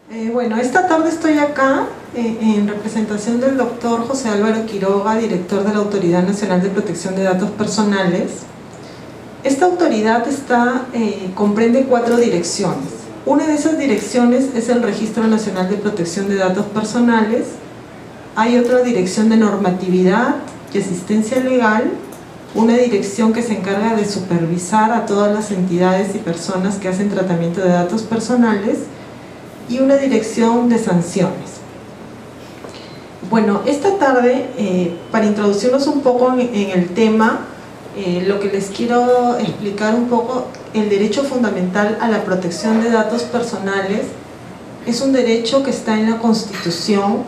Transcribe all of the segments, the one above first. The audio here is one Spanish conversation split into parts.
Bueno, esta tarde estoy acá en representación del doctor José Álvaro Quiroga, director de la Autoridad Nacional de Protección de Datos Personales. Esta autoridad comprende 4 direcciones. Una de esas direcciones es el Registro Nacional de Protección de Datos Personales. Hay otra dirección de normatividad y asistencia legal, una dirección que se encarga de supervisar a todas las entidades y personas que hacen tratamiento de datos personales, y una dirección de sanciones. Bueno, esta tarde, para introducirnos un poco en el tema, lo que les quiero explicar un poco, el derecho fundamental a la protección de datos personales es un derecho que está en la Constitución,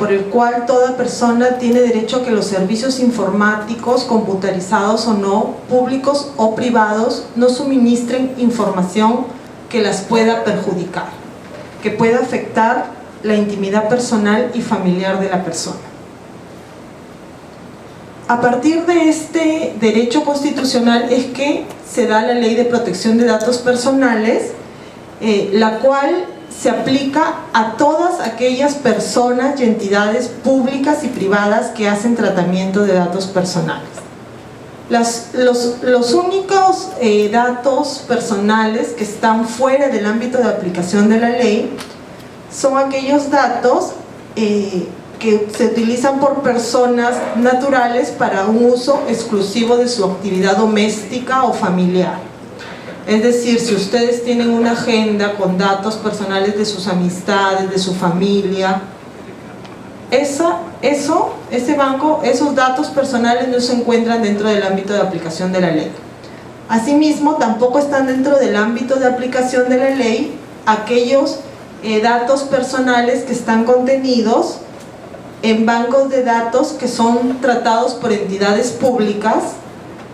por el cual toda persona tiene derecho a que los servicios informáticos, computarizados o no, públicos o privados, no suministren información que las pueda perjudicar, que pueda afectar la intimidad personal y familiar de la persona. A partir de este derecho constitucional es que se da la Ley de Protección de Datos Personales, la cual se aplica a todas aquellas personas y entidades públicas y privadas que hacen tratamiento de datos personales. Los únicos datos personales que están fuera del ámbito de aplicación de la ley son aquellos datos que se utilizan por personas naturales para un uso exclusivo de su actividad doméstica o familiar. Es decir, si ustedes tienen una agenda con datos personales de sus amistades, de su familia, ese banco, esos datos personales no se encuentran dentro del ámbito de aplicación de la ley. Asimismo, tampoco están dentro del ámbito de aplicación de la ley aquellos datos personales que están contenidos en bancos de datos que son tratados por entidades públicas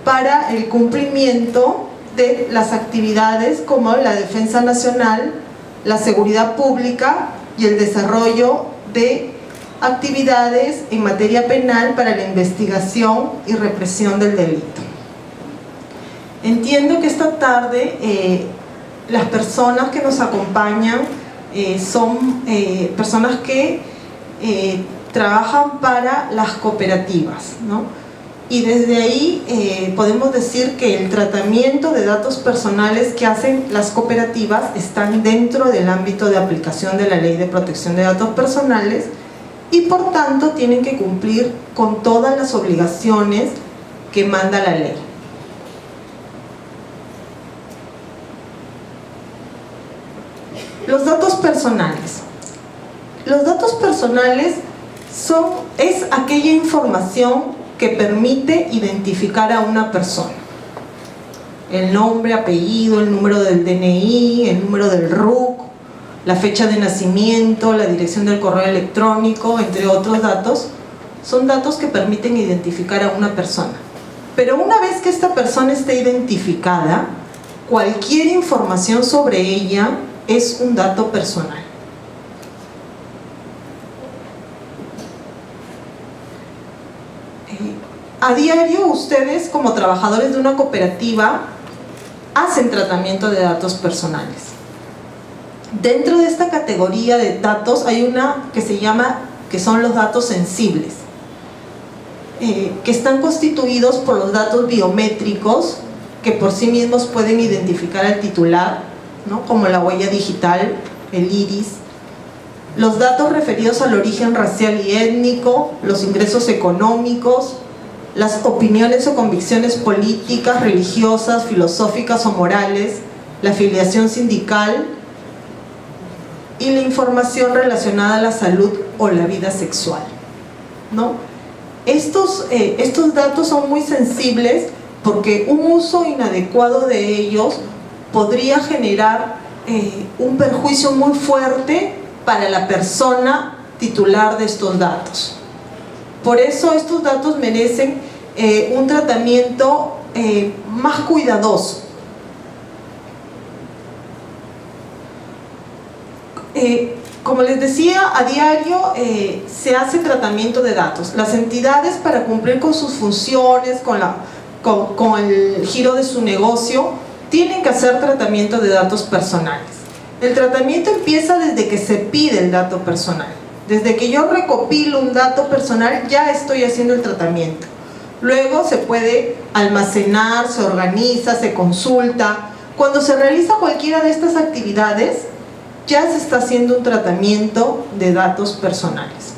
para el cumplimiento de las actividades como la defensa nacional, la seguridad pública y el desarrollo de actividades en materia penal para la investigación y represión del delito. Entiendo que esta tarde las personas que nos acompañan son personas que trabajan para las cooperativas, ¿no? Y desde ahí podemos decir que el tratamiento de datos personales que hacen las cooperativas están dentro del ámbito de aplicación de la Ley de Protección de Datos Personales y por tanto tienen que cumplir con todas las obligaciones que manda la ley. Los datos personales. Los datos personales es aquella información que permite identificar a una persona. El nombre, apellido, el número del DNI, el número del RUC, la fecha de nacimiento, la dirección del correo electrónico, entre otros datos, son datos que permiten identificar a una persona. Pero una vez que esta persona esté identificada, cualquier información sobre ella es un dato personal. A diario ustedes, como trabajadores de una cooperativa, hacen tratamiento de datos personales. Dentro de esta categoría de datos hay una que son los datos sensibles, que están constituidos por los datos biométricos que por sí mismos pueden identificar al titular, ¿no? Como la huella digital, el iris, los datos referidos al origen racial y étnico, los ingresos económicos, las opiniones o convicciones políticas, religiosas, filosóficas o morales, la afiliación sindical y la información relacionada a la salud o la vida sexual, ¿no? Estos datos son muy sensibles porque un uso inadecuado de ellos podría generar un perjuicio muy fuerte para la persona titular de estos datos. Por eso estos datos merecen un tratamiento más cuidadoso. Como les decía, a diario se hace tratamiento de datos. Las entidades, para cumplir con sus funciones, con el giro de su negocio, tienen que hacer tratamiento de datos personales. El tratamiento empieza desde que se pide el dato personal. Desde que yo recopilo un dato personal, ya estoy haciendo el tratamiento. Luego se puede almacenar, se organiza, se consulta. Cuando se realiza cualquiera de estas actividades, ya se está haciendo un tratamiento de datos personales.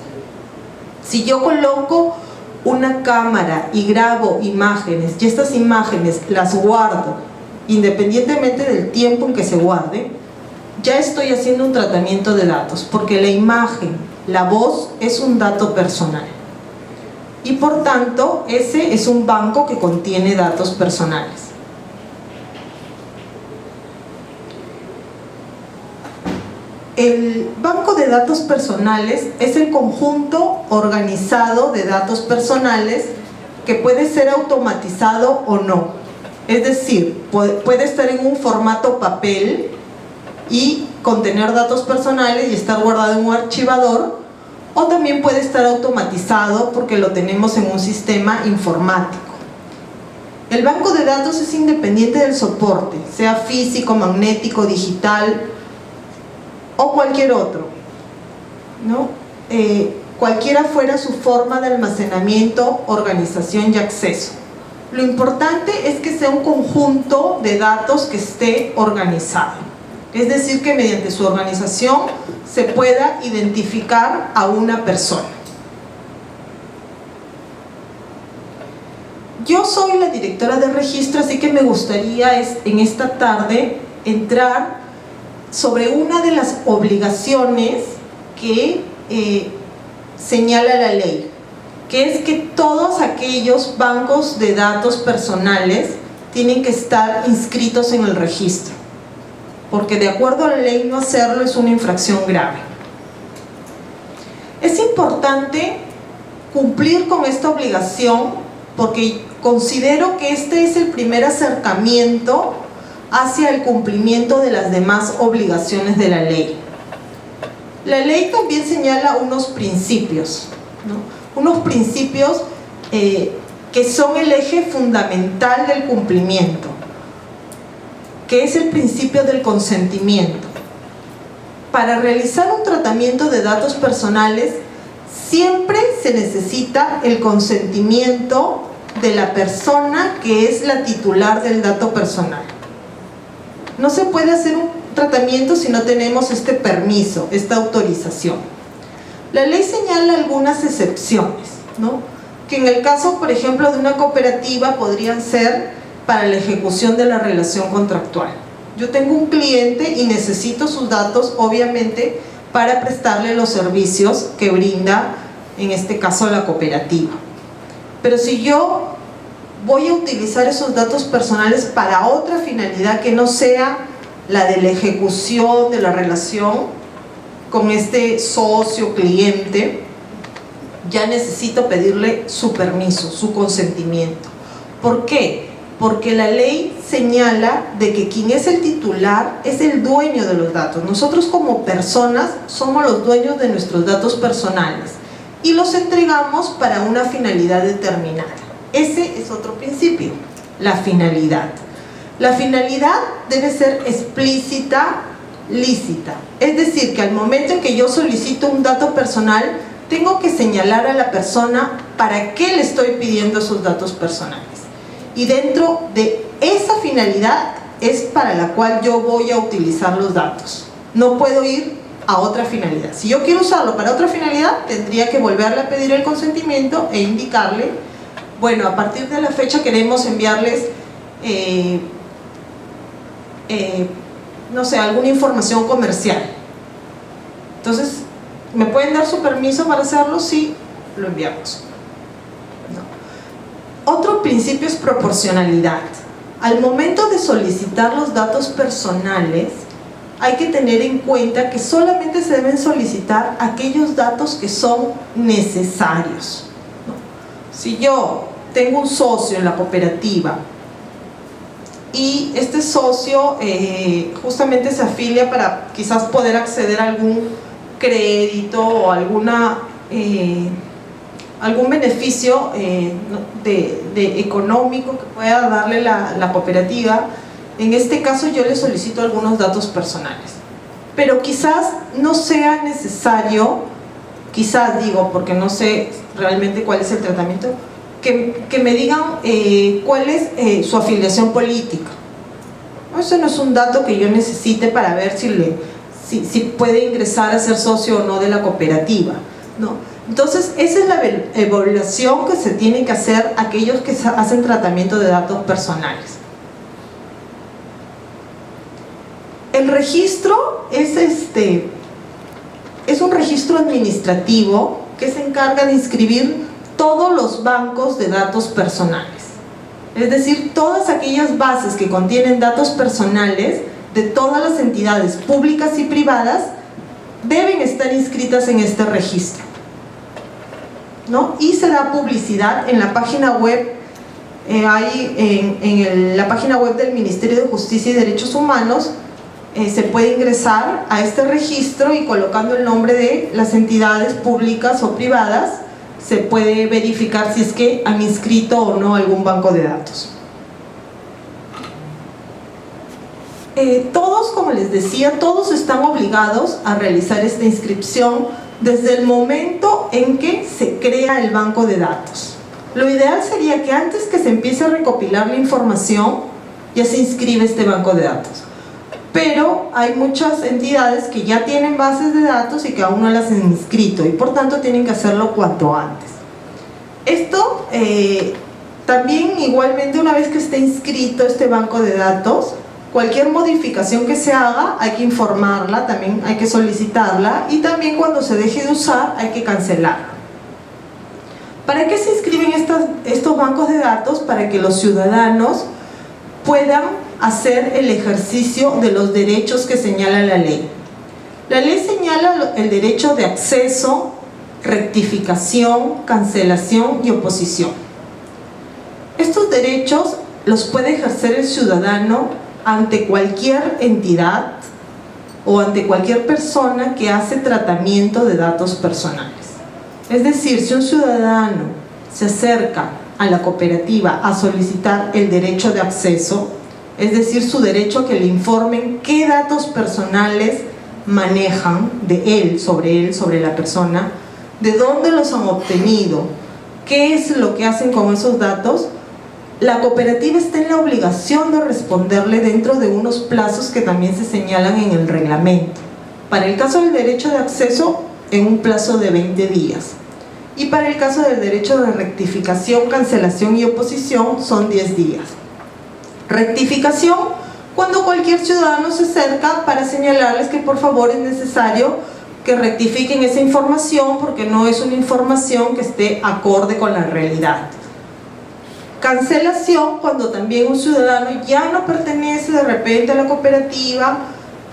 Si yo coloco una cámara y grabo imágenes, y estas imágenes las guardo, independientemente del tiempo en que se guarde, ya estoy haciendo un tratamiento de datos, porque la imagen, la voz, es un dato personal. Y por tanto, ese es un banco que contiene datos personales. El banco de datos personales es el conjunto organizado de datos personales que puede ser automatizado o no. Es decir, puede estar en un formato papel y contener datos personales y estar guardado en un archivador, o también puede estar automatizado porque lo tenemos en un sistema informático. El banco de datos es independiente del soporte, sea físico, magnético, digital o cualquier otro, ¿no? Cualquiera fuera su forma de almacenamiento, organización y acceso. Lo importante es que sea un conjunto de datos que esté organizado. Es decir, que mediante su organización se pueda identificar a una persona. Yo soy la directora de registro, así que me gustaría en esta tarde entrar sobre una de las obligaciones que señala la ley, que es que todos aquellos bancos de datos personales tienen que estar inscritos en el registro, porque de acuerdo a la ley no hacerlo es una infracción grave. Es importante cumplir con esta obligación porque considero que este es el primer acercamiento hacia el cumplimiento de las demás obligaciones de la ley. La ley también señala unos principios, ¿no? Unos principios que son el eje fundamental del cumplimiento, que es el principio del consentimiento. Para realizar un tratamiento de datos personales, siempre se necesita el consentimiento de la persona que es la titular del dato personal. No se puede hacer un tratamiento si no tenemos este permiso, esta autorización. La ley señala algunas excepciones, ¿no? Que en el caso, por ejemplo, de una cooperativa podrían ser para la ejecución de la relación contractual. Yo tengo un cliente y necesito sus datos, obviamente, para prestarle los servicios que brinda, en este caso, la cooperativa. Pero si yo voy a utilizar esos datos personales para otra finalidad que no sea la de la ejecución de la relación con este socio, cliente, ya necesito pedirle su permiso, su consentimiento. ¿Por qué? Porque la ley señala de que quien es el titular es el dueño de los datos. Nosotros como personas somos los dueños de nuestros datos personales y los entregamos para una finalidad determinada. Ese es otro principio, la finalidad. La finalidad debe ser explícita, lícita. Es decir, que al momento en que yo solicito un dato personal, tengo que señalar a la persona para qué le estoy pidiendo esos datos personales. Y dentro de esa finalidad es para la cual yo voy a utilizar los datos. No puedo ir a otra finalidad. Si yo quiero usarlo para otra finalidad, tendría que volverle a pedir el consentimiento e indicarle, bueno, a partir de la fecha queremos enviarles no sé, alguna información comercial. Entonces, ¿me pueden dar su permiso para hacerlo? Sí, lo enviamos. No. Otro principio es proporcionalidad. Al momento de solicitar los datos personales, hay que tener en cuenta que solamente se deben solicitar aquellos datos que son necesarios, ¿no? Si yo tengo un socio en la cooperativa y este socio justamente se afilia para quizás poder acceder a algún crédito o algún beneficio económico que pueda darle la cooperativa, en este caso yo le solicito algunos datos personales. pero quizás no sea necesario, quizás digo, porque no sé realmente cuál es el tratamiento, que me digan cuál es su afiliación política. Eso no es un dato que yo necesite para ver si puede ingresar a ser socio o no de la cooperativa, ¿no? Entonces, esa es la evaluación que se tiene que hacer aquellos que hacen tratamiento de datos personales. El registro es un registro administrativo que se encarga de inscribir todos los bancos de datos personales. Es decir, todas aquellas bases que contienen datos personales de todas las entidades públicas y privadas deben estar inscritas en este registro, ¿no? Y se da publicidad en la página web, la página web del Ministerio de Justicia y Derechos Humanos. Se puede ingresar a este registro y colocando el nombre de las entidades públicas o privadas se puede verificar si es que han inscrito o no algún banco de datos. Todos, como les decía, todos están obligados a realizar esta inscripción desde el momento en que se crea el banco de datos. Lo ideal sería que antes que se empiece a recopilar la información ya se inscribe este banco de datos. Pero hay muchas entidades que ya tienen bases de datos y que aún no las han inscrito y por tanto tienen que hacerlo cuanto antes. Esto también igualmente, una vez que esté inscrito este banco de datos, cualquier modificación que se haga hay que informarla, también hay que solicitarla y también cuando se deje de usar hay que cancelarlo. ¿Para qué se inscriben estos bancos de datos? Para que los ciudadanos puedan hacer el ejercicio de los derechos que señala la ley. La ley señala el derecho de acceso, rectificación, cancelación y oposición. Estos derechos los puede ejercer el ciudadano ante cualquier entidad o ante cualquier persona que hace tratamiento de datos personales. Es decir, si un ciudadano se acerca a la cooperativa a solicitar el derecho de acceso, es decir, su derecho a que le informen qué datos personales manejan de él, sobre la persona, de dónde los han obtenido, qué es lo que hacen con esos datos, la cooperativa está en la obligación de responderle dentro de unos plazos que también se señalan en el reglamento. Para el caso del derecho de acceso, en un plazo de 20 días. Y para el caso del derecho de rectificación, cancelación y oposición, son 10 días. Rectificación, cuando cualquier ciudadano se acerca para señalarles que por favor es necesario que rectifiquen esa información porque no es una información que esté acorde con la realidad. Cancelación, cuando también un ciudadano ya no pertenece de repente a la cooperativa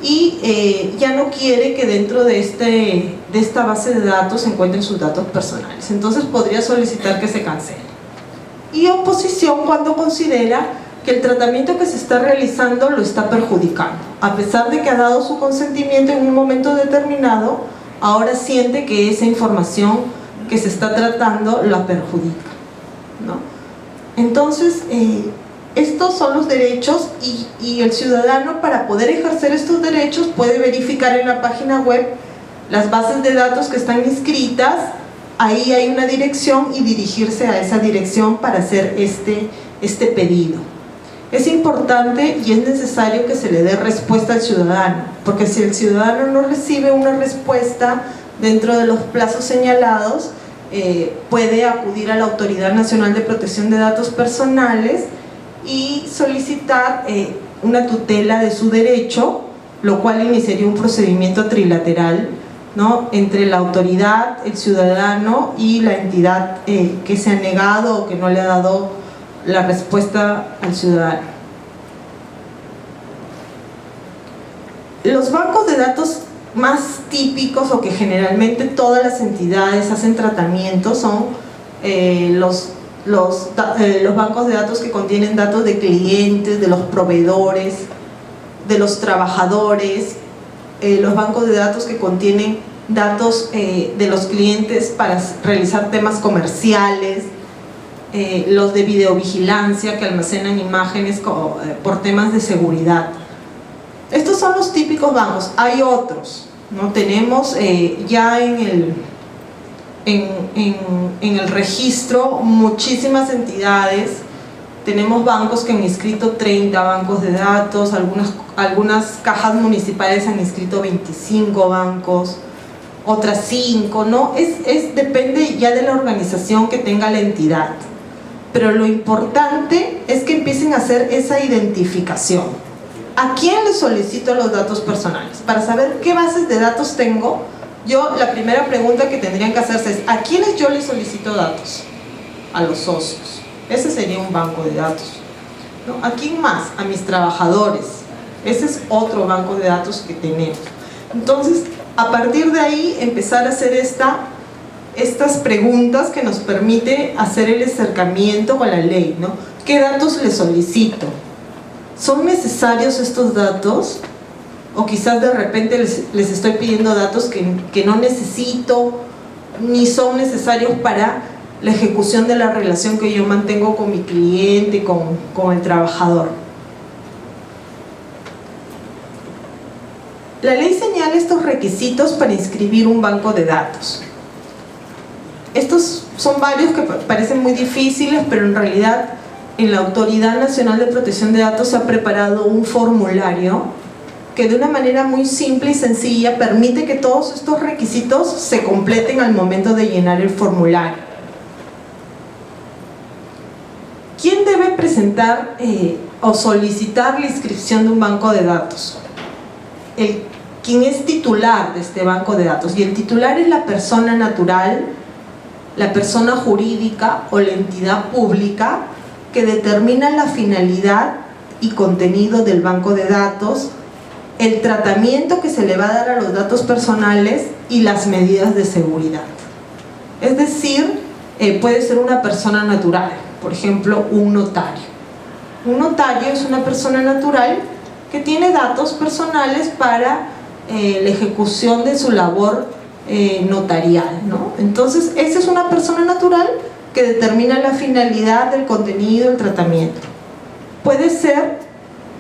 y ya no quiere que dentro de esta base de datos se encuentren sus datos personales. Entonces podría solicitar que se cancele. Y oposición, cuando considera que el tratamiento que se está realizando lo está perjudicando. A pesar de que ha dado su consentimiento en un momento determinado, ahora siente que esa información que se está tratando la perjudica, ¿no? Entonces, estos son los derechos y el ciudadano, para poder ejercer estos derechos, puede verificar en la página web las bases de datos que están inscritas. Ahí hay una dirección y dirigirse a esa dirección para hacer este pedido. Es importante y es necesario que se le dé respuesta al ciudadano, porque si el ciudadano no recibe una respuesta dentro de los plazos señalados, puede acudir a la Autoridad Nacional de Protección de Datos Personales y solicitar una tutela de su derecho, lo cual iniciaría un procedimiento trilateral, ¿no?, entre la autoridad, el ciudadano y la entidad que se ha negado o que no le ha dado la respuesta al ciudadano. Los bancos de datos más típicos o que generalmente todas las entidades hacen tratamiento son los bancos de datos que contienen datos de clientes, de los proveedores, de los trabajadores, los bancos de datos que contienen datos de los clientes para realizar temas comerciales, los de videovigilancia que almacenan imágenes por temas de seguridad. Estos son los típicos bancos. Hay otros, ¿no? Tenemos ya en el registro muchísimas entidades. Tenemos bancos que han inscrito 30 bancos de datos, algunas cajas municipales han inscrito 25 bancos, otras 5, ¿no? Depende ya de la organización que tenga la entidad. Pero lo importante es que empiecen a hacer esa identificación. ¿A quién le solicito los datos personales? Para saber qué bases de datos tengo, la primera pregunta que tendrían que hacerse es: ¿a quiénes yo les solicito datos? A los socios. Ese sería un banco de datos, ¿no? ¿A quién más? A mis trabajadores. Ese es otro banco de datos que tenemos. Entonces, a partir de ahí, empezar a hacer estas preguntas que nos permite hacer el acercamiento con la ley, ¿no? ¿Qué datos les solicito? ¿Son necesarios estos datos? O quizás de repente les estoy pidiendo datos que no necesito, ni son necesarios para la ejecución de la relación que yo mantengo con mi cliente, con el trabajador. La ley señala estos requisitos para inscribir un banco de datos. Estos son varios que parecen muy difíciles, pero en realidad en la Autoridad Nacional de Protección de Datos se ha preparado un formulario que de una manera muy simple y sencilla permite que todos estos requisitos se completen al momento de llenar el formulario. ¿Quién debe presentar o solicitar la inscripción de un banco de datos? Quien es titular de este banco de datos. Y el titular es la persona natural, la persona jurídica o la entidad pública que determina la finalidad y contenido del banco de datos, el tratamiento que se le va a dar a los datos personales y las medidas de seguridad. Es decir, puede ser una persona natural, por ejemplo, un notario. Un notario es una persona natural que tiene datos personales para la ejecución de su labor notarial, ¿no? Entonces, esa es una persona natural que determina la finalidad del contenido, el tratamiento. Puede ser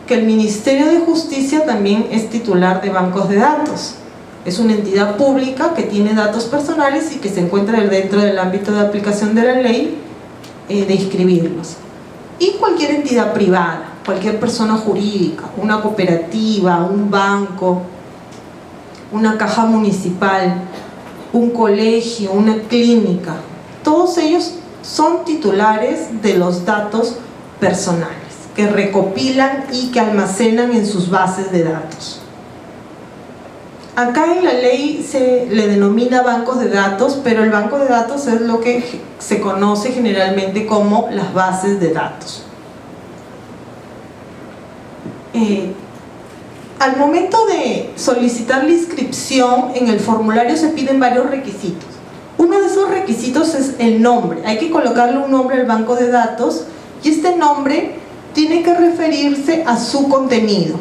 que el Ministerio de Justicia también es titular de bancos de datos. Es una entidad pública que tiene datos personales y que se encuentra dentro del ámbito de aplicación de la ley de inscribirlos. Y cualquier entidad privada, cualquier persona jurídica, una cooperativa, un banco, una caja municipal, un colegio, una clínica, todos ellos son titulares de los datos personales que recopilan y que almacenan en sus bases de datos. Acá en la ley se le denomina bancos de datos, pero el banco de datos es lo que se conoce generalmente como las bases de datos. Al momento de solicitar la inscripción, en el formulario se piden varios requisitos. Uno de esos requisitos es el nombre. Hay que colocarle un nombre al banco de datos y este nombre tiene que referirse a su contenido.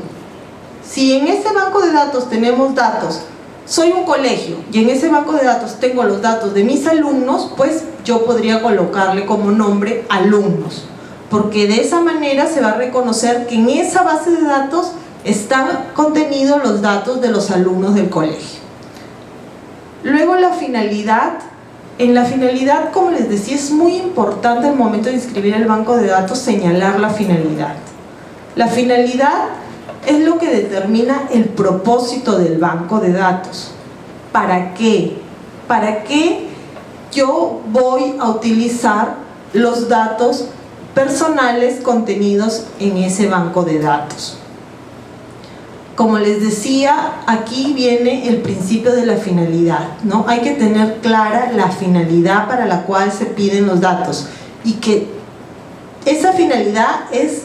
Si en ese banco de datos tenemos datos, soy un colegio y en ese banco de datos tengo los datos de mis alumnos, pues yo podría colocarle como nombre alumnos, porque de esa manera se va a reconocer que en esa base de datos están contenidos los datos de los alumnos del colegio. Luego la finalidad. En la finalidad, como les decía, es muy importante al momento de inscribir el banco de datos señalar la finalidad. La finalidad es lo que determina el propósito del banco de datos. ¿Para qué? ¿Para qué yo voy a utilizar los datos personales contenidos en ese banco de datos? Como les decía, aquí viene el principio de la finalidad, ¿no? Hay que tener clara la finalidad para la cual se piden los datos y que esa finalidad es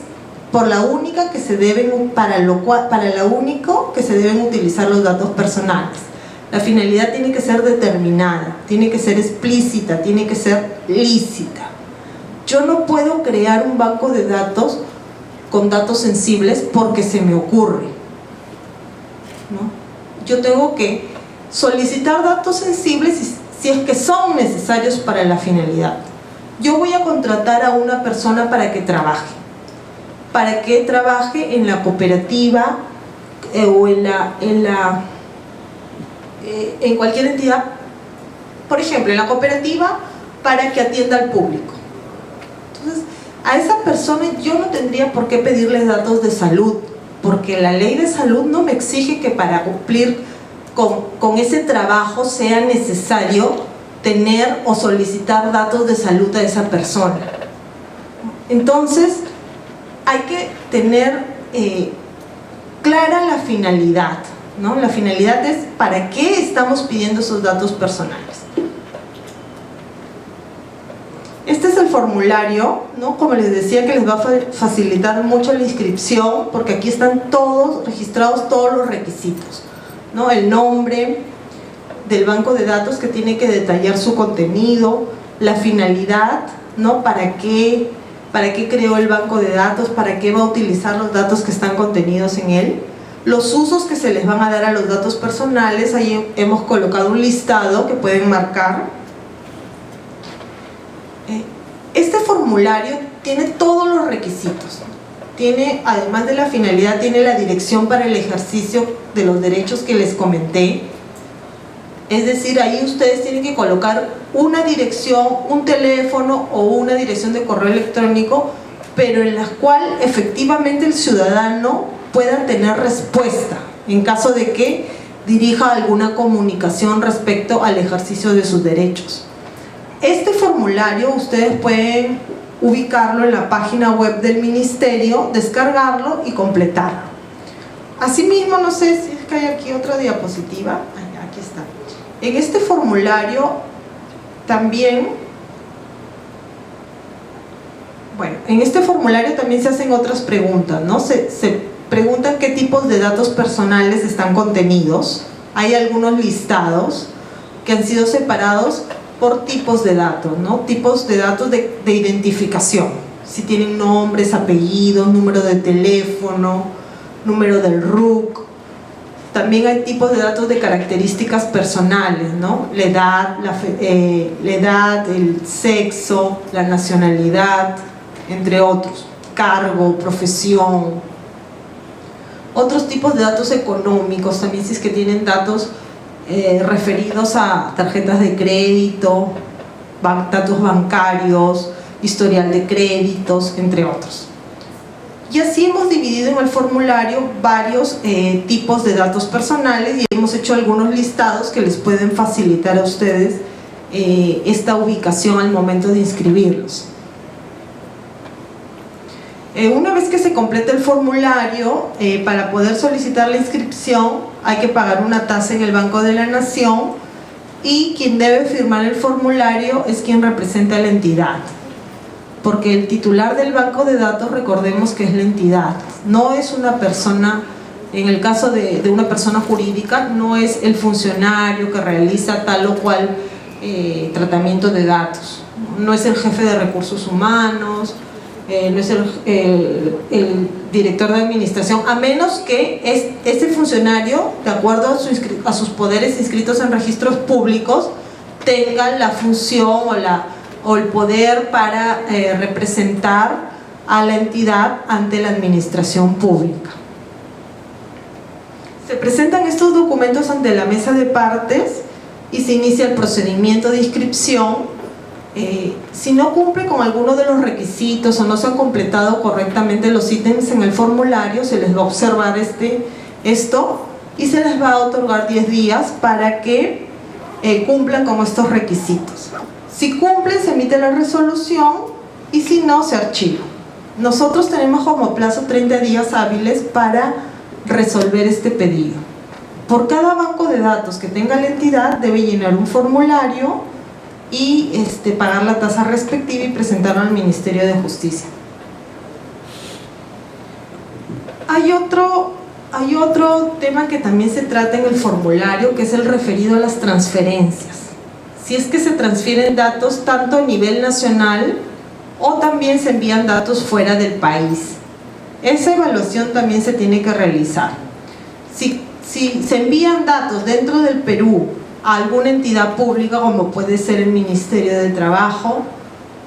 por la única que se deben, para la único que se deben utilizar los datos personales. La finalidad tiene que ser determinada, tiene que ser explícita, tiene que ser lícita. Yo no puedo crear un banco de datos con datos sensibles porque se me ocurre, ¿no? Yo tengo que solicitar datos sensibles si es que son necesarios para la finalidad. Yo voy a contratar a una persona para que trabaje en la cooperativa o en cualquier entidad, por ejemplo, en la cooperativa, para que atienda al público. Entonces, a esa persona yo no tendría por qué pedirles datos de salud, porque la ley de salud no me exige que para cumplir con ese trabajo sea necesario tener o solicitar datos de salud a esa persona. Entonces, hay que tener clara la finalidad, ¿no? La finalidad es para qué estamos pidiendo esos datos personales. Este es el formulario, ¿no? Como les decía, que les va a facilitar mucho la inscripción, porque aquí están todos registrados, todos los requisitos, ¿no? El nombre del banco de datos, que tiene que detallar su contenido, la finalidad, ¿no? ¿Para qué creó el banco de datos? ¿Para qué va a utilizar los datos que están contenidos en él? Los usos que se les van a dar a los datos personales. Ahí hemos colocado un listado que pueden marcar. Este formulario tiene todos los requisitos. Tiene, además de la finalidad, tiene la dirección para el ejercicio de los derechos que les comenté. Es decir, ahí ustedes tienen que colocar una dirección, un teléfono o una dirección de correo electrónico, pero en la cual efectivamente el ciudadano pueda tener respuesta en caso de que dirija alguna comunicación respecto al ejercicio de sus derechos. Este formulario ustedes pueden ubicarlo en la página web del ministerio, descargarlo y completarlo. Asimismo, no sé si es que hay aquí otra diapositiva. Aquí está. En este formulario también, se hacen otras preguntas, ¿no? Se preguntan qué tipos de datos personales están contenidos. Hay algunos listados que han sido separados por tipos de datos, ¿no? Tipos de datos de identificación. Si tienen nombres, apellidos, número de teléfono, número del RUC. También hay tipos de datos de características personales, ¿no? La edad, el sexo, la nacionalidad, entre otros. Cargo, profesión. Otros tipos de datos económicos también, si es que tienen datos referidos a tarjetas de crédito, datos bancarios, historial de créditos, entre otros. Y así hemos dividido en el formulario varios tipos de datos personales y hemos hecho algunos listados que les pueden facilitar a ustedes esta ubicación al momento de inscribirlos. Una vez que se complete el formulario, para poder solicitar la inscripción hay que pagar una tasa en el Banco de la Nación, y quien debe firmar el formulario es quien representa a la entidad, porque el titular del banco de datos, recordemos que es la entidad, no es una persona. En el caso de una persona jurídica, no es el funcionario que realiza tal o cual tratamiento de datos, no es el jefe de recursos humanos, no es el director de administración, a menos que este funcionario, de acuerdo a sus poderes inscritos en registros públicos, tenga la función o el poder para representar a la entidad ante la administración pública. Se presentan estos documentos ante la mesa de partes y se inicia el procedimiento de inscripción. Si no cumple con alguno de los requisitos o no se han completado correctamente los ítems en el formulario, se les va a observar esto y se les va a otorgar 10 días para que cumplan con estos requisitos. Si cumplen, se emite la resolución, y si no, se archiva. Nosotros tenemos como plazo 30 días hábiles para resolver este pedido. Por cada banco de datos que tenga la entidad, debe llenar un formulario y pagar la tasa respectiva y presentarlo al Ministerio de Justicia. Hay otro tema que también se trata en el formulario, que es el referido a las transferencias. Si es que se transfieren datos tanto a nivel nacional o también se envían datos fuera del país. Esa evaluación también se tiene que realizar. Si se envían datos dentro del Perú a alguna entidad pública, como puede ser el Ministerio de Trabajo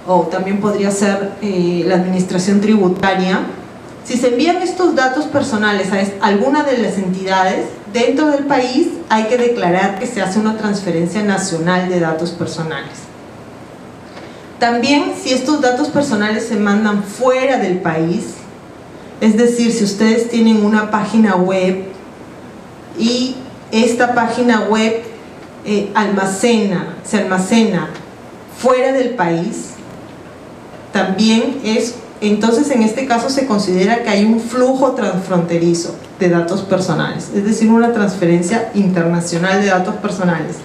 o también podría ser la Administración Tributaria, Si se envían estos datos personales a alguna de las entidades dentro del país, hay que declarar que se hace una transferencia nacional de datos personales. También, si estos datos personales se mandan fuera del país, es decir, si ustedes tienen una página web y esta página web se almacena fuera del país, también entonces en este caso se considera que hay un flujo transfronterizo de datos personales, es decir, una transferencia internacional de datos personales.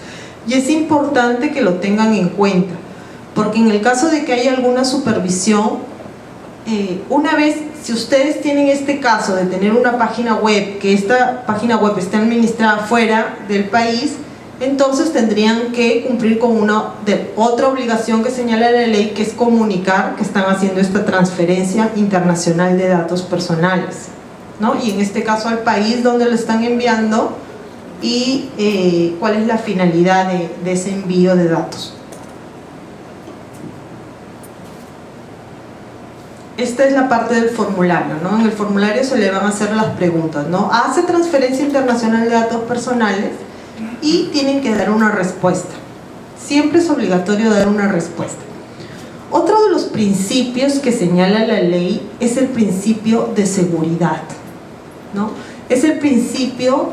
Y es importante que lo tengan en cuenta, porque en el caso de que haya alguna supervisión, una vez, si ustedes tienen este caso de tener una página web, que esta página web esté administrada fuera del país, entonces tendrían que cumplir con otra obligación que señala la ley, que es comunicar que están haciendo esta transferencia internacional de datos personales, ¿no? Y en este caso al país donde lo están enviando y cuál es la finalidad de ese envío de datos. Esta es la parte del formulario, ¿no? En el formulario se le van a hacer las preguntas, ¿no? Hace transferencia internacional de datos personales y tienen que dar una respuesta. Siempre es obligatorio dar una respuesta. Otro de los principios que señala la ley es el principio de seguridad, ¿no? Es el principio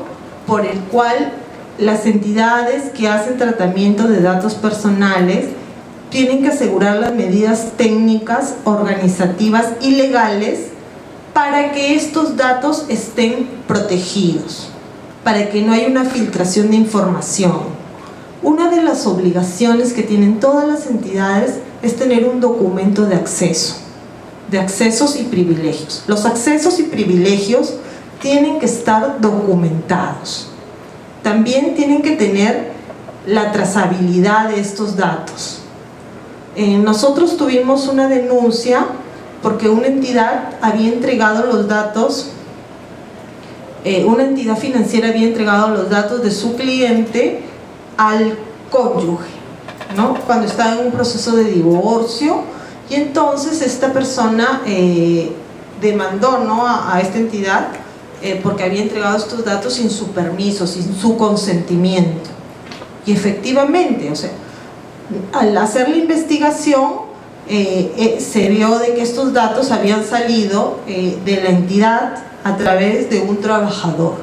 por el cual las entidades que hacen tratamiento de datos personales tienen que asegurar las medidas técnicas, organizativas y legales para que estos datos estén protegidos, para que no haya una filtración de información. Una de las obligaciones que tienen todas las entidades es tener un documento de acceso, de accesos y privilegios. Los accesos y privilegios tienen que estar documentados. También tienen que tener la trazabilidad de estos datos. Nosotros tuvimos una denuncia porque una entidad había entregado los datos, una entidad financiera había entregado los datos de su cliente al cónyuge, ¿no? Cuando estaba en un proceso de divorcio, y entonces esta persona demandó, ¿no?, a esta entidad porque había entregado estos datos sin su permiso, sin su consentimiento. Y efectivamente, o sea, al hacer la investigación se vio de que estos datos habían salido de la entidad a través de un trabajador.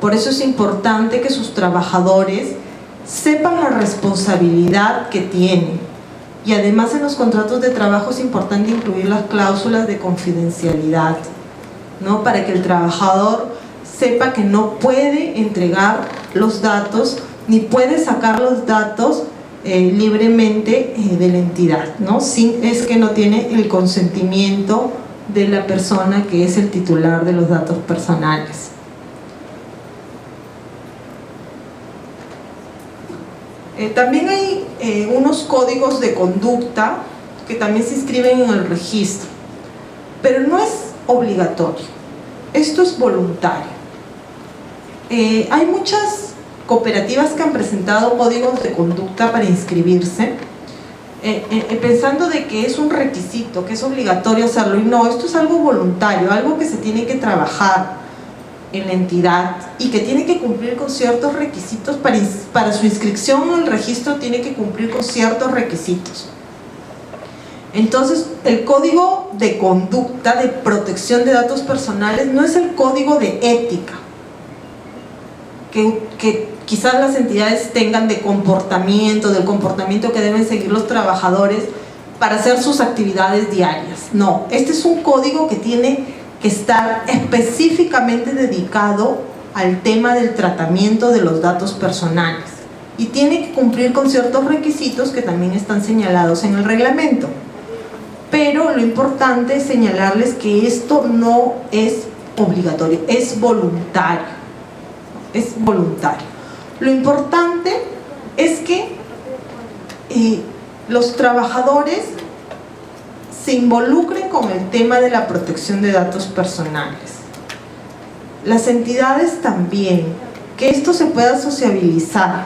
Por eso es importante que sus trabajadores sepan la responsabilidad que tienen, y además en los contratos de trabajo es importante incluir las cláusulas de confidencialidad, ¿no?, para que el trabajador sepa que no puede entregar los datos ni puede sacar los datos libremente de la entidad, ¿no? Es que no tiene el consentimiento de la persona que es el titular de los datos personales. También hay unos códigos de conducta que también se inscriben en el registro, pero no es obligatorio, esto es voluntario. Hay muchas cooperativas que han presentado códigos de conducta para inscribirse, pensando de que es un requisito, que es obligatorio hacerlo, y no, esto es algo voluntario, algo que se tiene que trabajar en la entidad y que tiene que cumplir con ciertos requisitos. Para su inscripción en el registro tiene que cumplir con ciertos requisitos. Entonces, el código de conducta de protección de datos personales no es el código de ética que quizás las entidades tengan del comportamiento que deben seguir los trabajadores para hacer sus actividades diarias. No, este es un código que tiene que estar específicamente dedicado al tema del tratamiento de los datos personales y tiene que cumplir con ciertos requisitos que también están señalados en el reglamento. Pero lo importante es señalarles que esto no es obligatorio, es voluntario. Es voluntario. Lo importante es que los trabajadores se involucren con el tema de la protección de datos personales. Las entidades también, que esto se pueda sociabilizar,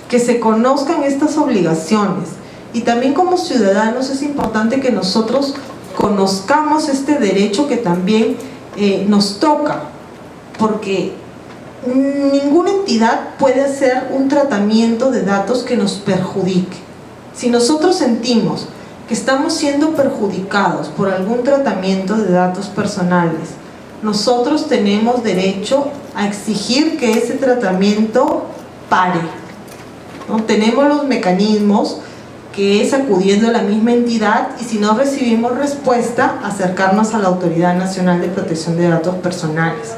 que se conozcan estas obligaciones, y también como ciudadanos es importante que nosotros conozcamos este derecho que también nos toca, porque ninguna entidad puede hacer un tratamiento de datos que nos perjudique. Si nosotros sentimos que estamos siendo perjudicados por algún tratamiento de datos personales, nosotros tenemos derecho a exigir que ese tratamiento pare, ¿no? Tenemos los mecanismos, que es acudiendo a la misma entidad, y si no recibimos respuesta, acercarnos a la Autoridad Nacional de Protección de Datos Personales.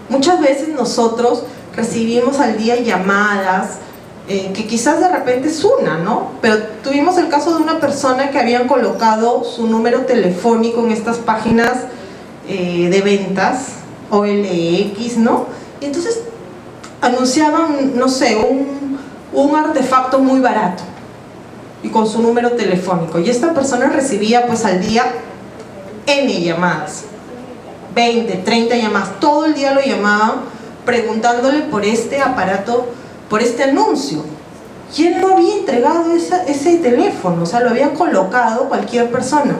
Muchas veces nosotros recibimos al día llamadas, que quizás de repente es una, ¿no? Pero tuvimos el caso de una persona que habían colocado su número telefónico en estas páginas de ventas, OLX, ¿no? Y entonces anunciaban, no sé, un artefacto muy barato y con su número telefónico, y esta persona recibía pues al día N llamadas, 20, 30 llamadas, todo el día lo llamaban preguntándole por este aparato, por este anuncio, y él no había entregado ese teléfono, o sea, lo había colocado cualquier persona,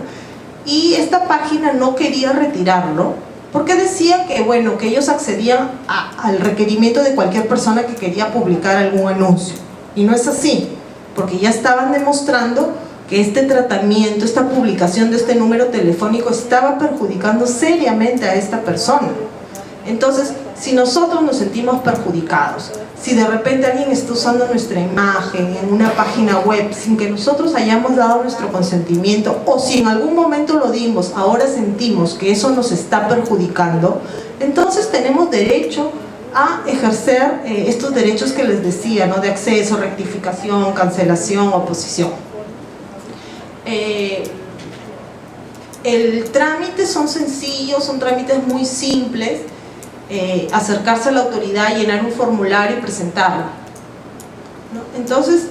y esta página no quería retirarlo porque decía que, bueno, que ellos accedían al requerimiento de cualquier persona que quería publicar algún anuncio, y no es así, porque ya estaban demostrando que este tratamiento, esta publicación de este número telefónico estaba perjudicando seriamente a esta persona. Entonces, si nosotros nos sentimos perjudicados, si de repente alguien está usando nuestra imagen en una página web sin que nosotros hayamos dado nuestro consentimiento, o si en algún momento lo dimos, ahora sentimos que eso nos está perjudicando, entonces tenemos derecho a ejercer estos derechos que les decía, ¿no? De acceso, rectificación, cancelación, oposición. El trámite son sencillos, son trámites muy simples. Acercarse a la autoridad, llenar un formulario y presentarlo, ¿no? Entonces,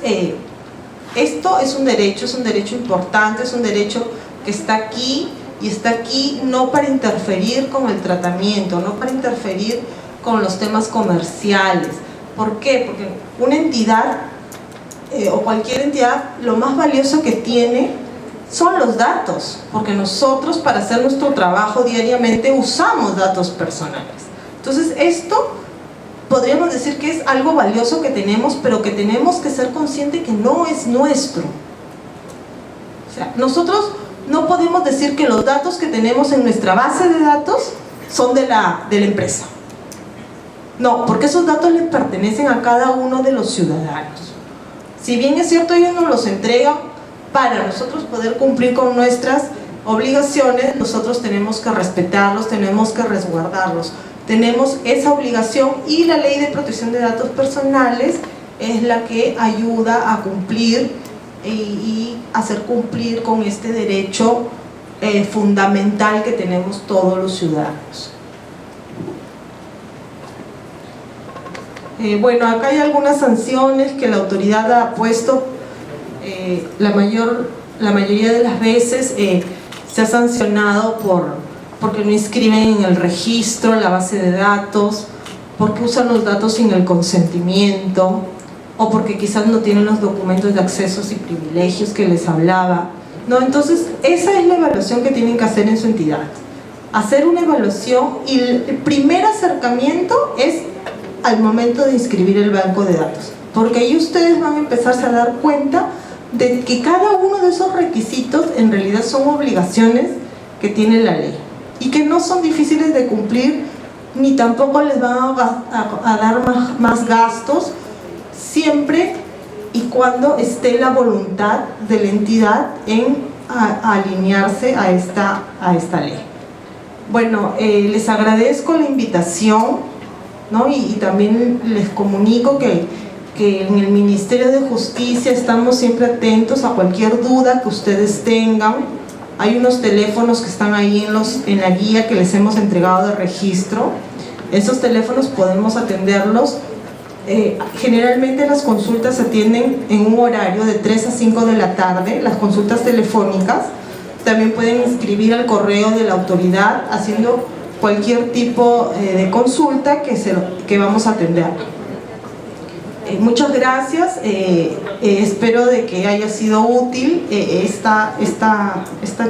esto es un derecho importante, es un derecho que está aquí, y está aquí no para interferir con el tratamiento, no para interferir con los temas comerciales. ¿Por qué? Porque una entidad o cualquier entidad, lo más valioso que tiene son los datos, porque nosotros para hacer nuestro trabajo diariamente usamos datos personales. Entonces esto podríamos decir que es algo valioso que tenemos, pero que tenemos que ser conscientes que no es nuestro. O sea, nosotros no podemos decir que los datos que tenemos en nuestra base de datos son de la empresa. No, porque esos datos les pertenecen a cada uno de los ciudadanos. Si bien es cierto, ellos nos los entregan para nosotros poder cumplir con nuestras obligaciones, nosotros tenemos que respetarlos, tenemos que resguardarlos. Tenemos esa obligación, y la Ley de Protección de Datos Personales es la que ayuda a cumplir y hacer cumplir con este derecho fundamental que tenemos todos los ciudadanos. Bueno, acá hay algunas sanciones que la autoridad ha puesto. La mayoría de las veces se ha sancionado porque no inscriben en el registro, en la base de datos, porque usan los datos sin el consentimiento, o porque quizás no tienen los documentos de accesos y privilegios que les hablaba, ¿no? Entonces, esa es la evaluación que tienen que hacer en su entidad. Hacer una evaluación, y el primer acercamiento es al momento de inscribir el banco de datos, porque ahí ustedes van a empezarse a dar cuenta de que cada uno de esos requisitos en realidad son obligaciones que tiene la ley, y que no son difíciles de cumplir, ni tampoco les van a dar más gastos, siempre y cuando esté la voluntad de la entidad en alinearse a esta ley. Bueno, les agradezco la invitación, ¿no? Y también les comunico que en el Ministerio de Justicia estamos siempre atentos a cualquier duda que ustedes tengan. Hay unos teléfonos que están ahí en la guía que les hemos entregado de registro. Esos teléfonos podemos atenderlos. Generalmente las consultas se atienden en un horario de 3 a 5 de la tarde, las consultas telefónicas. También pueden escribir al correo de la autoridad haciendo cualquier tipo de consulta que vamos a atender. Muchas gracias, espero de que haya sido útil esta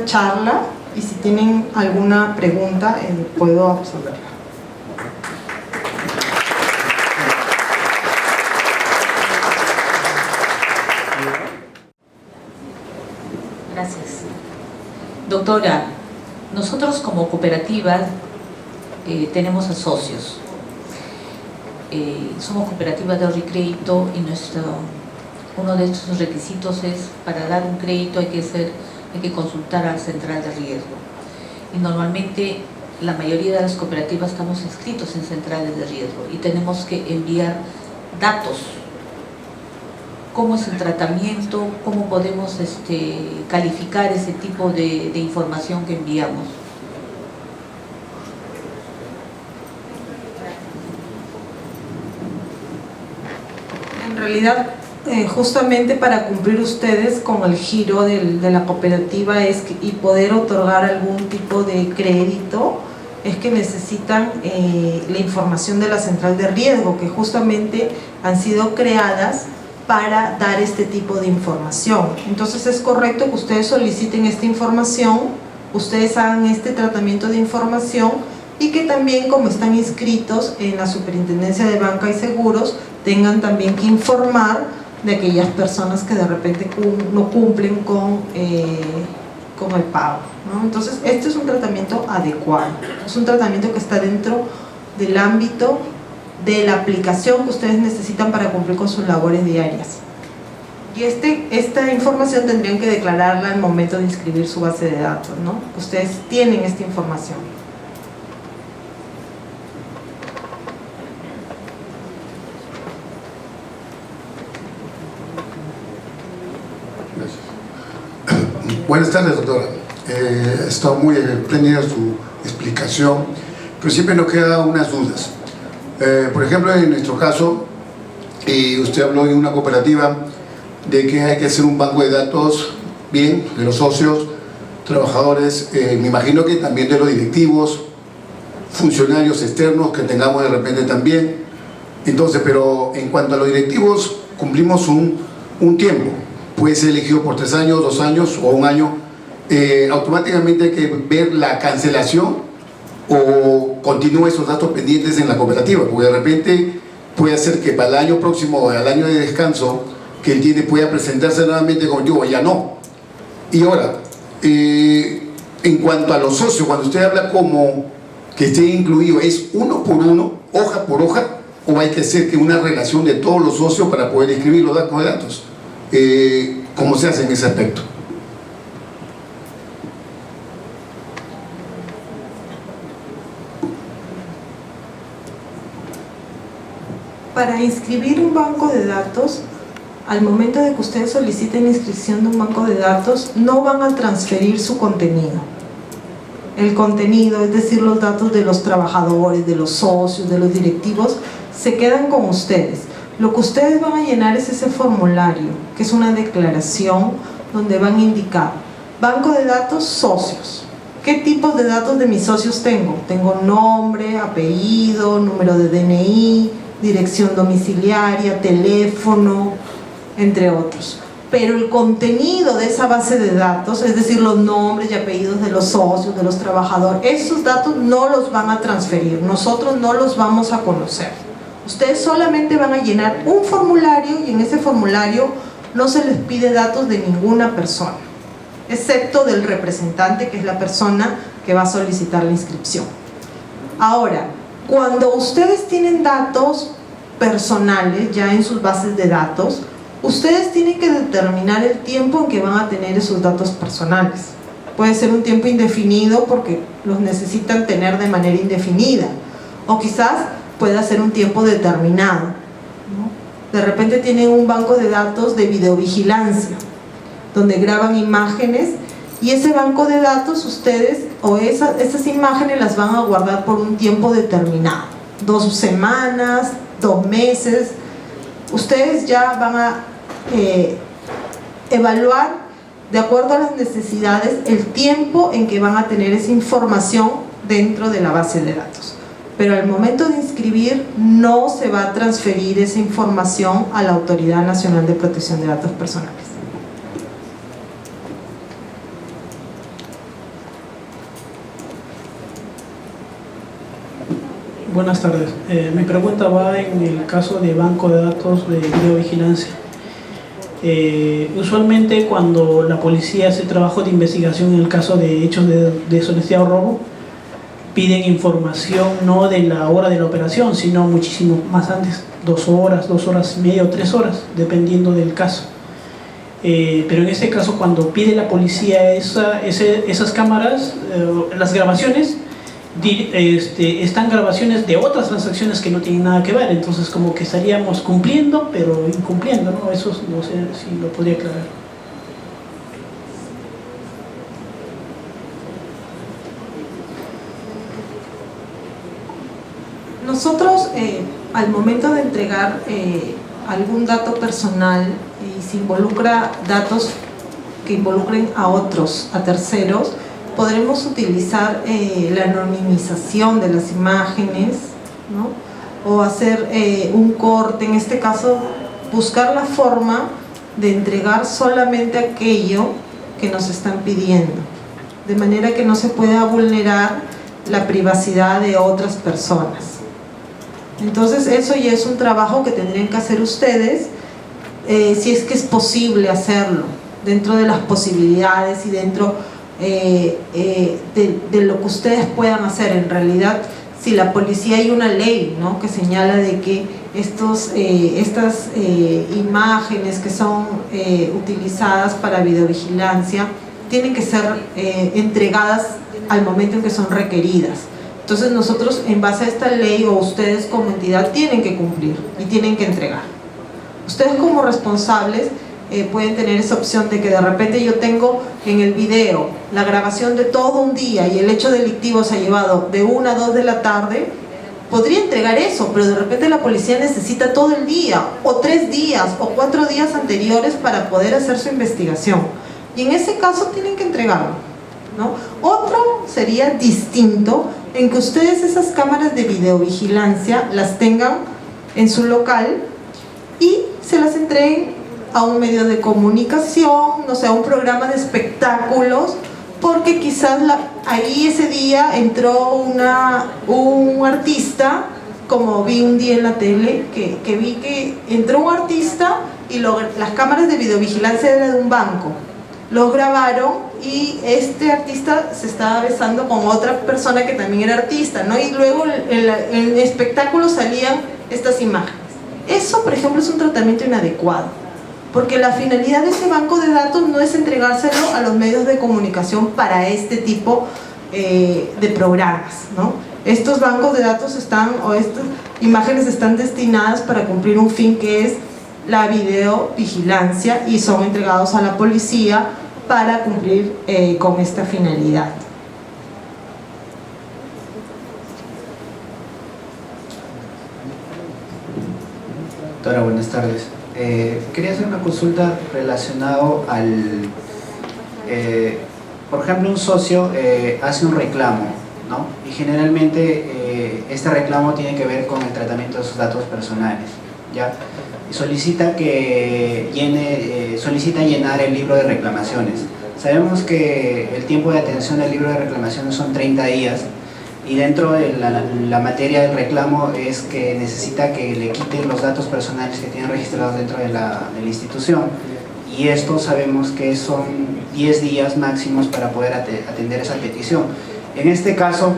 charla. y si tienen alguna pregunta puedo absolverla. Gracias. Doctora, nosotros como cooperativa tenemos a socios. Somos cooperativas de ahorro y crédito y uno de estos requisitos es, para dar un crédito hay que consultar al central de riesgo. Y normalmente la mayoría de las cooperativas estamos inscritos en centrales de riesgo y tenemos que enviar datos. ¿Cómo es el tratamiento? ¿Cómo podemos calificar ese tipo de información que enviamos? En realidad, justamente para cumplir ustedes con el giro de la cooperativa y poder otorgar algún tipo de crédito, es que necesitan la información de la central de riesgo, que justamente han sido creadas para dar este tipo de información. Entonces es correcto que ustedes soliciten esta información, ustedes hagan este tratamiento de información y que también, como están inscritos en la Superintendencia de Banca y Seguros, tengan también que informar de aquellas personas que de repente no cumplen con el pago, ¿no? Entonces este es un tratamiento adecuado, es un tratamiento que está dentro del ámbito de la aplicación que ustedes necesitan para cumplir con sus labores diarias. Y esta información tendrían que declararla al momento de inscribir su base de datos, ¿no? Ustedes tienen esta información. Gracias. Buenas tardes, doctora. Ha estado muy espléndida su explicación, pero siempre nos quedan unas dudas. Por ejemplo, en nuestro caso, usted habló en una cooperativa de que hay que hacer un banco de datos, bien, de los socios, trabajadores, me imagino que también de los directivos, funcionarios externos que tengamos de repente también. Entonces, pero en cuanto a los directivos, cumplimos un tiempo, puede ser elegido por 3 años, 2 años o 1 año, automáticamente hay que ver la cancelación o continúa esos datos pendientes en la cooperativa, porque de repente puede hacer que para el año próximo, al año de descanso que él tiene, pueda presentarse nuevamente con yo, ya no. Y ahora, en cuanto a los socios, cuando usted habla como que esté incluido, ¿es uno por uno, hoja por hoja, o hay que hacer que una relación de todos los socios para poder escribir los datos? ¿Cómo se hace en ese aspecto? Para inscribir un banco de datos, al momento de que ustedes soliciten la inscripción de un banco de datos, no van a transferir su contenido. El contenido, es decir, los datos de los trabajadores, de los socios, de los directivos, se quedan con ustedes. Lo que ustedes van a llenar es ese formulario, que es una declaración donde van a indicar banco de datos socios. ¿Qué tipos de datos de mis socios tengo? Tengo nombre, apellido, número de DNI, dirección domiciliaria, teléfono, entre otros. Pero el contenido de esa base de datos, es decir, los nombres y apellidos de los socios, de los trabajadores, esos datos no los van a transferir, nosotros no los vamos a conocer. Ustedes solamente van a llenar un formulario y en ese formulario no se les pide datos de ninguna persona, excepto del representante, que es la persona que va a solicitar la inscripción. Ahora, cuando ustedes tienen datos personales ya en sus bases de datos, ustedes tienen que determinar el tiempo en que van a tener esos datos personales. Puede ser un tiempo indefinido porque los necesitan tener de manera indefinida, o quizás pueda ser un tiempo determinado, ¿no? De repente tienen un banco de datos de videovigilancia, donde graban imágenes, y ese banco de datos ustedes, o esas imágenes las van a guardar por un tiempo determinado, 2 semanas, 2 meses. Ustedes ya van a evaluar de acuerdo a las necesidades el tiempo en que van a tener esa información dentro de la base de datos. Pero al momento de inscribir no se va a transferir esa información a la Autoridad Nacional de Protección de Datos Personales. Buenas tardes. Mi pregunta va en el caso de banco de datos de videovigilancia. Usualmente cuando la policía hace trabajo de investigación en el caso de hechos de deshonestidad o robo, piden información no de la hora de la operación, sino muchísimo más antes, 2 horas, 2 horas y media o 3 horas, dependiendo del caso. Pero en este caso, cuando pide la policía esas cámaras, las grabaciones, están grabaciones de otras transacciones que no tienen nada que ver, entonces como que estaríamos cumpliendo pero incumpliendo, ¿no? Eso no sé si lo podría aclarar. Nosotros al momento de entregar algún dato personal y se involucra datos que involucren a otros, a terceros, podremos utilizar la anonimización de las imágenes, ¿no? O hacer un corte, en este caso buscar la forma de entregar solamente aquello que nos están pidiendo, de manera que no se pueda vulnerar la privacidad de otras personas. Entonces eso ya es un trabajo que tendrían que hacer ustedes, si es que es posible hacerlo, dentro de las posibilidades y dentro de lo que ustedes puedan hacer. En realidad, si la policía, hay una ley, ¿no?, que señala de que estas imágenes que son utilizadas para videovigilancia tienen que ser entregadas al momento en que son requeridas. Entonces nosotros, en base a esta ley, o ustedes como entidad, tienen que cumplir y tienen que entregar. Ustedes como responsables pueden tener esa opción de que de repente yo tengo en el video la grabación de todo un día y el hecho delictivo se ha llevado de 1 a 2 de la tarde, podría entregar eso, pero de repente la policía necesita todo el día, o 3 días, o 4 días anteriores para poder hacer su investigación. Y en ese caso tienen que entregarlo, ¿no? Otro sería distinto, en que ustedes esas cámaras de videovigilancia las tengan en su local y se las entreguen a un medio de comunicación, no sé, a un programa de espectáculos, porque quizás ahí ese día entró un artista, como vi un día en la tele, que vi que entró un artista y las cámaras de videovigilancia eran de un banco, los grabaron y este artista se estaba besando con otra persona que también era artista, ¿no? Y luego en el espectáculo salían estas imágenes. Eso, por ejemplo, es un tratamiento inadecuado, porque la finalidad de ese banco de datos no es entregárselo a los medios de comunicación para este tipo de programas, ¿no? Estos bancos de datos estas imágenes están destinadas para cumplir un fin, que es la videovigilancia, y son entregados a la policía para cumplir con esta finalidad. Doctora, buenas tardes. Quería hacer una consulta relacionado al... por ejemplo, un socio hace un reclamo, ¿no? Y generalmente este reclamo tiene que ver con el tratamiento de sus datos personales, ¿ya? Y solicita llenar el libro de reclamaciones. Sabemos que el tiempo de atención del libro de reclamaciones son 30 días, y dentro de la materia del reclamo es que necesita que le quiten los datos personales que tienen registrados dentro de la institución, y esto sabemos que son 10 días máximos para poder atender esa petición. En este caso,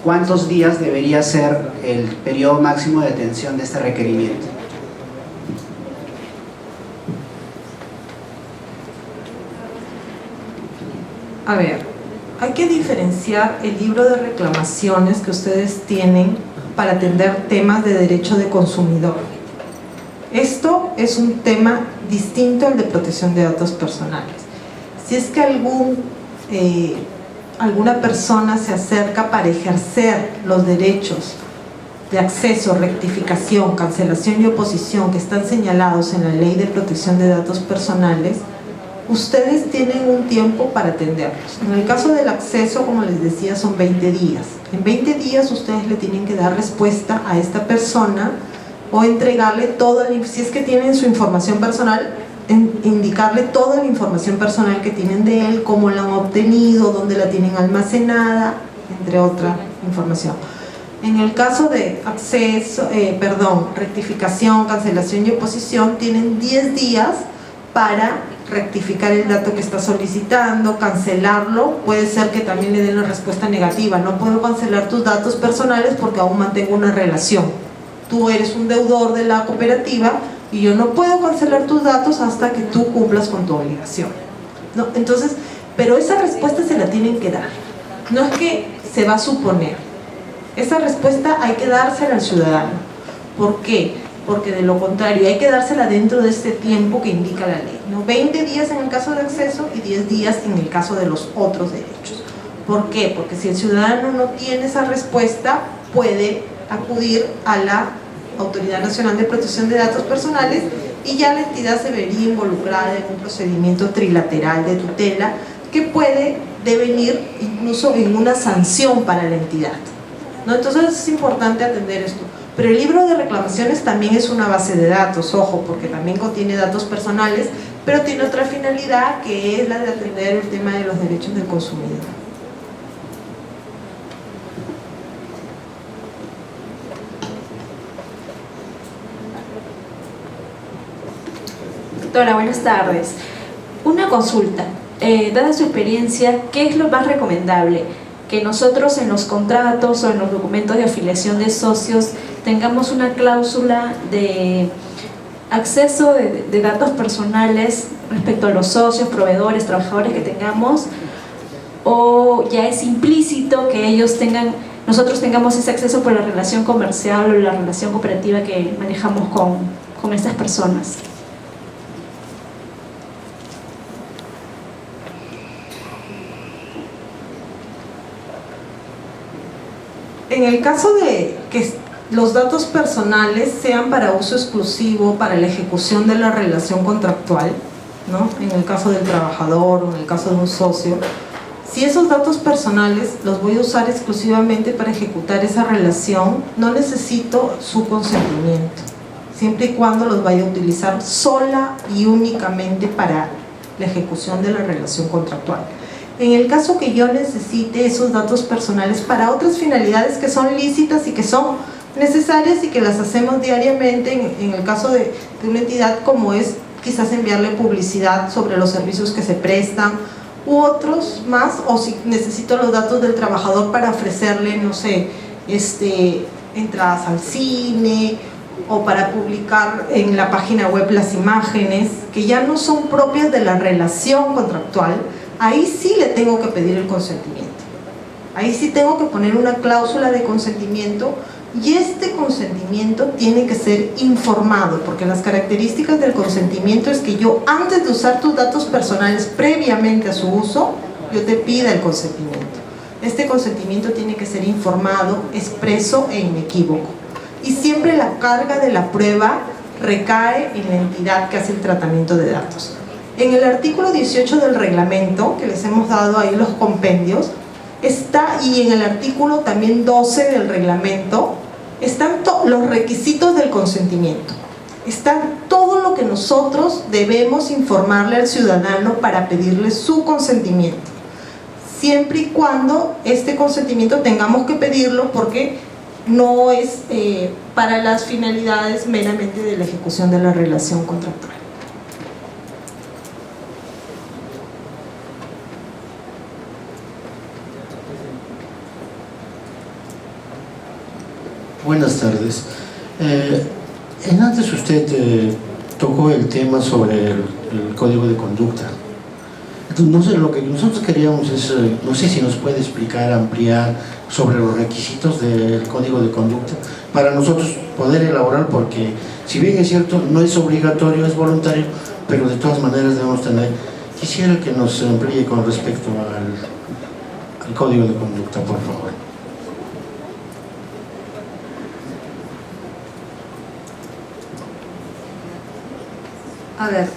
¿cuántos días debería ser el periodo máximo de atención de este requerimiento? A ver, hay que diferenciar el libro de reclamaciones que ustedes tienen para atender temas de derecho de consumidor. Esto es un tema distinto al de protección de datos personales. Si es que alguna persona se acerca para ejercer los derechos de acceso, rectificación, cancelación y oposición que están señalados en la Ley de Protección de Datos Personales, ustedes tienen un tiempo para atenderlos. En el caso del acceso, como les decía, son 20 días. En 20 días ustedes le tienen que dar respuesta a esta persona, o entregarle toda, si es que tienen su información personal, indicarle toda la información personal que tienen de él, cómo la han obtenido, dónde la tienen almacenada, entre otra información. En el caso de rectificación, cancelación y oposición, tienen 10 días para rectificar el dato que está solicitando, cancelarlo. Puede ser que también le den la respuesta negativa: no puedo cancelar tus datos personales porque aún mantengo una relación. Tú eres un deudor de la cooperativa y yo no puedo cancelar tus datos hasta que tú cumplas con tu obligación, ¿no? Entonces, pero esa respuesta se la tienen que dar. No es que se va a suponer. Esa respuesta hay que dársela al ciudadano. ¿Por qué? Porque de lo contrario hay que dársela dentro de este tiempo que indica la ley, ¿no? 20 días en el caso de acceso y 10 días en el caso de los otros derechos. ¿Por qué? Porque si el ciudadano no tiene esa respuesta, puede acudir a la Autoridad Nacional de Protección de Datos Personales y ya la entidad se vería involucrada en un procedimiento trilateral de tutela que puede devenir incluso en una sanción para la entidad, ¿no? Entonces es importante atender esto. Pero el libro de reclamaciones también es una base de datos, ojo, porque también contiene datos personales, pero tiene otra finalidad, que es la de atender el tema de los derechos del consumidor. Doctora, buenas tardes. Una consulta. Dada su experiencia, ¿qué es lo más recomendable? Que nosotros en los contratos o en los documentos de afiliación de socios tengamos una cláusula de acceso de datos personales respecto a los socios, proveedores, trabajadores que tengamos, o ya es implícito que nosotros tengamos ese acceso por la relación comercial o la relación cooperativa que manejamos con estas personas? En el caso de que los datos personales sean para uso exclusivo para la ejecución de la relación contractual, ¿no? En el caso del trabajador o en el caso de un socio, si esos datos personales los voy a usar exclusivamente para ejecutar esa relación, no necesito su consentimiento, siempre y cuando los vaya a utilizar sola y únicamente para la ejecución de la relación contractual. En el caso que yo necesite esos datos personales para otras finalidades que son lícitas y que son necesarias y que las hacemos diariamente, en el caso de una entidad como es quizás enviarle publicidad sobre los servicios que se prestan u otros más, o si necesito los datos del trabajador para ofrecerle, no sé, entradas al cine o para publicar en la página web las imágenes que ya no son propias de la relación contractual, ahí sí le tengo que pedir el consentimiento. Ahí sí tengo que poner una cláusula de consentimiento, y este consentimiento tiene que ser informado, porque las características del consentimiento es que yo, antes de usar tus datos personales previamente a su uso, yo te pida el consentimiento. Este consentimiento tiene que ser informado, expreso e inequívoco. Y siempre la carga de la prueba recae en la entidad que hace el tratamiento de datos. En el artículo 18 del reglamento, que les hemos dado ahí los compendios, está, y en el artículo también 12 del reglamento, están los requisitos del consentimiento. Está todo lo que nosotros debemos informarle al ciudadano para pedirle su consentimiento. Siempre y cuando este consentimiento tengamos que pedirlo, porque no es para las finalidades meramente de la ejecución de la relación contractual. Buenas tardes. Antes usted tocó el tema sobre el código de conducta. Entonces, no sé, lo que nosotros queríamos es, no sé si nos puede explicar, ampliar sobre los requisitos del código de conducta para nosotros poder elaborar, porque si bien es cierto, no es obligatorio, es voluntario, pero de todas maneras debemos tener. Quisiera que nos amplíe con respecto al código de conducta, por favor. A ver,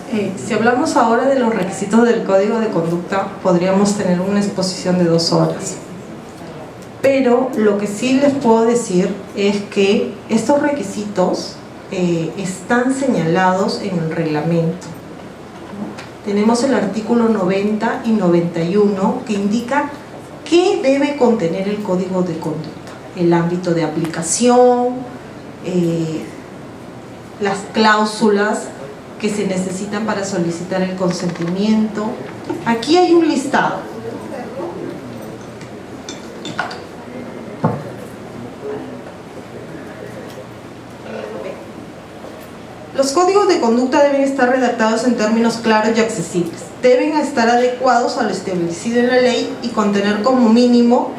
si hablamos ahora de los requisitos del código de conducta, podríamos tener una exposición de 2 horas. Pero lo que sí les puedo decir es que estos requisitos están señalados en el reglamento. Tenemos el artículo 90 y 91 que indica qué debe contener el código de conducta. el ámbito de aplicación, las cláusulas que se necesitan para solicitar el consentimiento. Aquí hay un listado. Los códigos de conducta deben estar redactados en términos claros y accesibles. Deben estar adecuados a lo establecido en la ley y contener como mínimo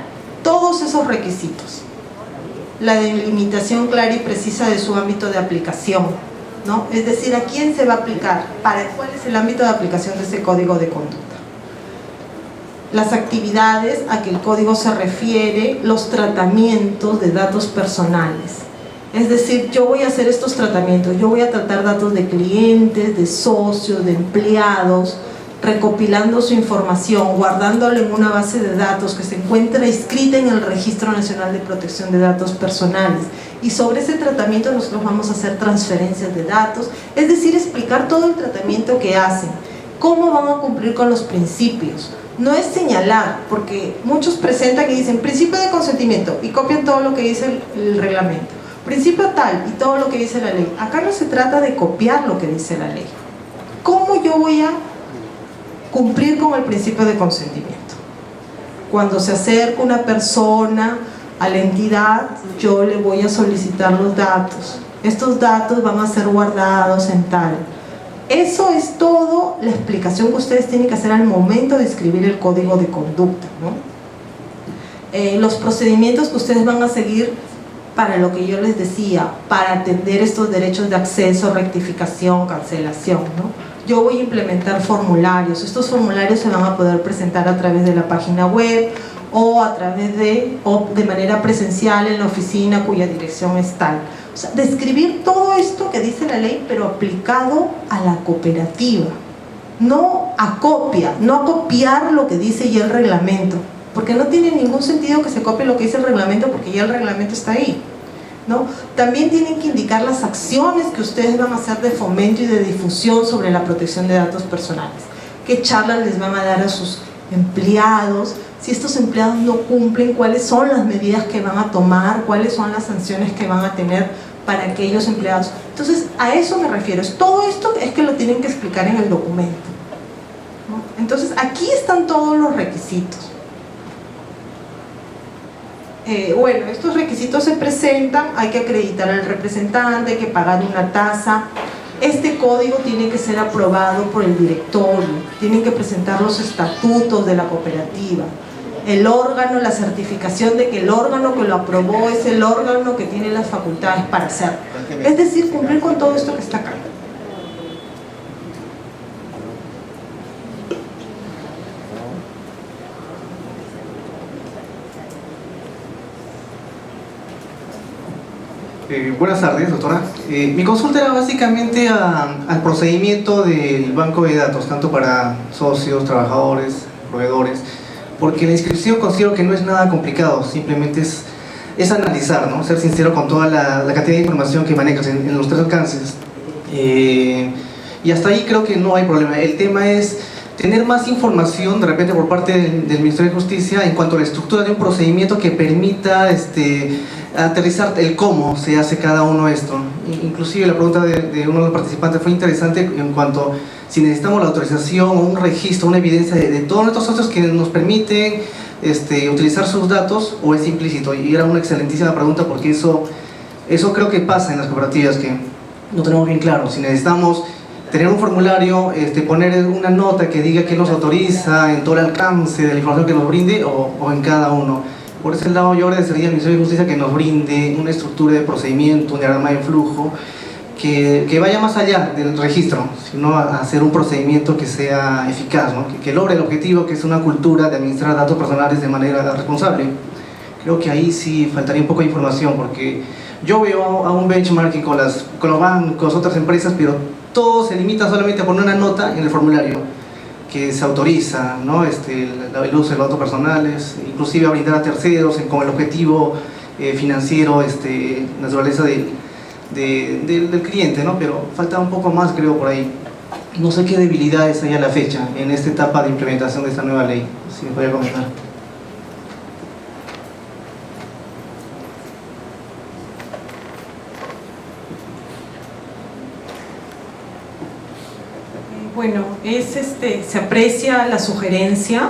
todos esos requisitos. La delimitación clara y precisa de su ámbito de aplicación, ¿no? Es decir, a quién se va a aplicar, cuál es el ámbito de aplicación de ese código de conducta. Las actividades a que el código se refiere, los tratamientos de datos personales. Es decir, yo voy a hacer estos tratamientos, yo voy a tratar datos de clientes, de socios, de empleados, recopilando su información, guardándolo en una base de datos que se encuentra inscrita en el Registro Nacional de Protección de Datos Personales. Y sobre ese tratamiento nosotros vamos a hacer transferencias de datos, es decir, explicar todo el tratamiento que hacen, cómo van a cumplir con los principios. No es señalar, porque muchos presentan y dicen principio de consentimiento y copian todo lo que dice el reglamento. Principio tal y todo lo que dice la ley. Acá no se trata de copiar lo que dice la ley. ¿Cómo yo voy a cumplir con el principio de consentimiento? Cuando se acerca una persona a la entidad, yo le voy a solicitar los datos. Estos datos van a ser guardados en tal. Eso es todo la explicación que ustedes tienen que hacer al momento de escribir el código de conducta, ¿no? Los procedimientos que ustedes van a seguir para lo que yo les decía, para atender estos derechos de acceso, rectificación, cancelación, ¿no? Yo voy a implementar formularios. Estos formularios se van a poder presentar a través de la página web o a través de manera presencial en la oficina cuya dirección es tal. O sea, describir todo esto que dice la ley, pero aplicado a la cooperativa, no a copiar lo que dice ya el reglamento, porque no tiene ningún sentido que se copie lo que dice el reglamento, porque ya el reglamento está ahí, ¿no? También tienen que indicar las acciones que ustedes van a hacer de fomento y de difusión sobre la protección de datos personales. ¿Qué charlas les van a dar a sus empleados? Si estos empleados no cumplen, ¿cuáles son las medidas que van a tomar? ¿Cuáles son las sanciones que van a tener para aquellos empleados? Entonces, a eso me refiero. Todo esto es que lo tienen que explicar en el documento, ¿no? Entonces, aquí están todos los requisitos. Bueno, estos requisitos se presentan, hay que acreditar al representante, hay que pagar una tasa. Este código tiene que ser aprobado por el directorio, tienen que presentar los estatutos de la cooperativa, el órgano, la certificación de que el órgano que lo aprobó es el órgano que tiene las facultades para hacerlo. Es decir, cumplir con todo esto que está acá. Buenas tardes, doctora. Mi consulta era básicamente al procedimiento del banco de datos, tanto para socios, trabajadores, proveedores, porque la inscripción considero que no es nada complicado, simplemente es analizar, ¿no? Ser sincero con toda la cantidad de información que manejas en los tres alcances. Y hasta ahí creo que no hay problema. El tema es tener más información de repente por parte del Ministerio de Justicia en cuanto a la estructura de un procedimiento que permita aterrizar el cómo se hace cada uno esto. Inclusive la pregunta de uno de los participantes fue interesante en cuanto si necesitamos la autorización o un registro, una evidencia de todos nuestros socios que nos permiten utilizar sus datos, o es implícito. Y era una excelentísima pregunta, porque eso creo que pasa en las cooperativas, que no tenemos bien claro si necesitamos tener un formulario, poner una nota que diga que nos autoriza en todo el alcance de la información que nos brinde, o en cada uno. Por ese lado yo agradecería al Ministerio de Justicia que nos brinde una estructura de procedimiento, un diagrama de flujo que vaya más allá del registro, sino a hacer un procedimiento que sea eficaz, ¿no? que logre el objetivo, que es una cultura de administrar datos personales de manera responsable. Creo que ahí sí faltaría un poco de información, porque yo veo a un benchmarking con los bancos, otras empresas, pero todo se limita solamente a poner una nota en el formulario que se autoriza, ¿no? el uso de los datos personales, inclusive a brindar a terceros con el objetivo financiero, naturaleza del cliente, ¿no? Pero falta un poco más, creo, por ahí. No sé qué debilidades hay a la fecha en esta etapa de implementación de esta nueva ley, si me podría comentar. Bueno, se aprecia la sugerencia.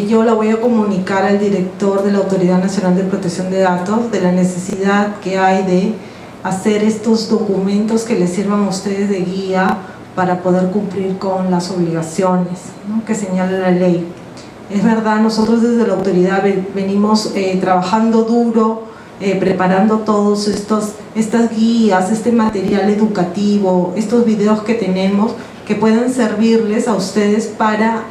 Yo la voy a comunicar al director de la Autoridad Nacional de Protección de Datos de la necesidad que hay de hacer estos documentos que les sirvan a ustedes de guía para poder cumplir con las obligaciones, ¿no?, que señala la ley. Es verdad, nosotros desde la autoridad venimos trabajando duro, preparando todos estas guías, este material educativo, estos videos que tenemos que puedan servirles a ustedes para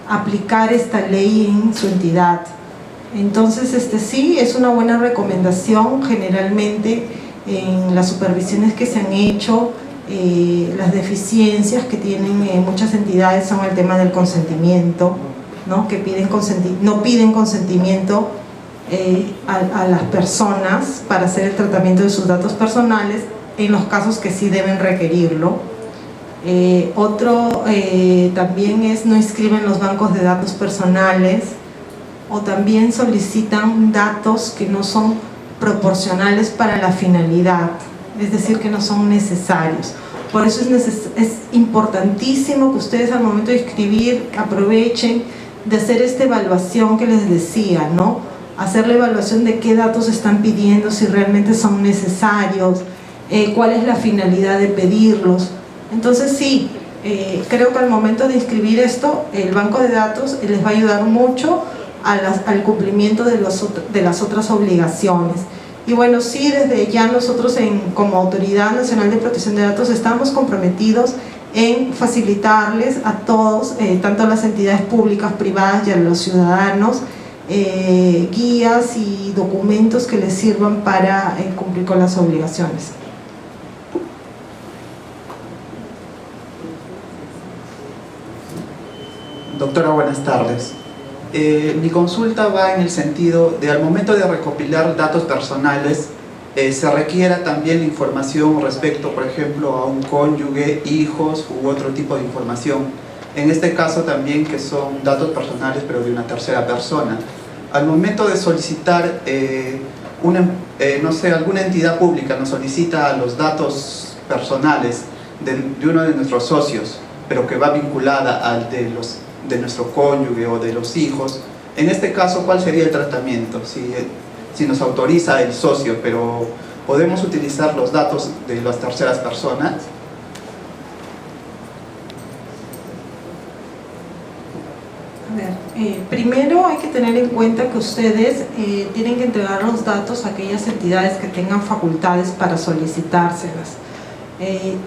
aplicar esta ley en su entidad. Entonces, sí, es una buena recomendación. Generalmente en las supervisiones que se han hecho, las deficiencias que tienen muchas entidades son el tema del consentimiento, ¿no?, que no piden consentimiento a las personas para hacer el tratamiento de sus datos personales en los casos que sí deben requerirlo. Otro también es no inscriben los bancos de datos personales, o también solicitan datos que no son proporcionales para la finalidad, es decir, que no son necesarios. Por eso es importantísimo que ustedes al momento de escribir aprovechen de hacer esta evaluación que les decía, ¿no? Hacer la evaluación de qué datos están pidiendo, si realmente son necesarios, cuál es la finalidad de pedirlos. Entonces sí, creo que al momento de inscribir esto, el banco de datos les va a ayudar mucho al cumplimiento de las otras obligaciones. Y bueno, sí, desde ya nosotros como Autoridad Nacional de Protección de Datos estamos comprometidos en facilitarles a todos, tanto a las entidades públicas, privadas y a los ciudadanos, guías y documentos que les sirvan para cumplir con las obligaciones. Doctora, buenas tardes. Mi consulta va en el sentido de al momento de recopilar datos personales, se requiera también información respecto, por ejemplo, a un cónyuge, hijos u otro tipo de información. En este caso también que son datos personales pero de una tercera persona. Al momento de solicitar, no sé, alguna entidad pública nos solicita los datos personales de uno de nuestros socios, pero que va vinculada al de nuestro cónyuge o de los hijos. En este caso, ¿cuál sería el tratamiento? Si nos autoriza el socio, pero ¿podemos utilizar los datos de las terceras personas? A ver, primero hay que tener en cuenta que ustedes tienen que entregar los datos a aquellas entidades que tengan facultades para solicitárselas.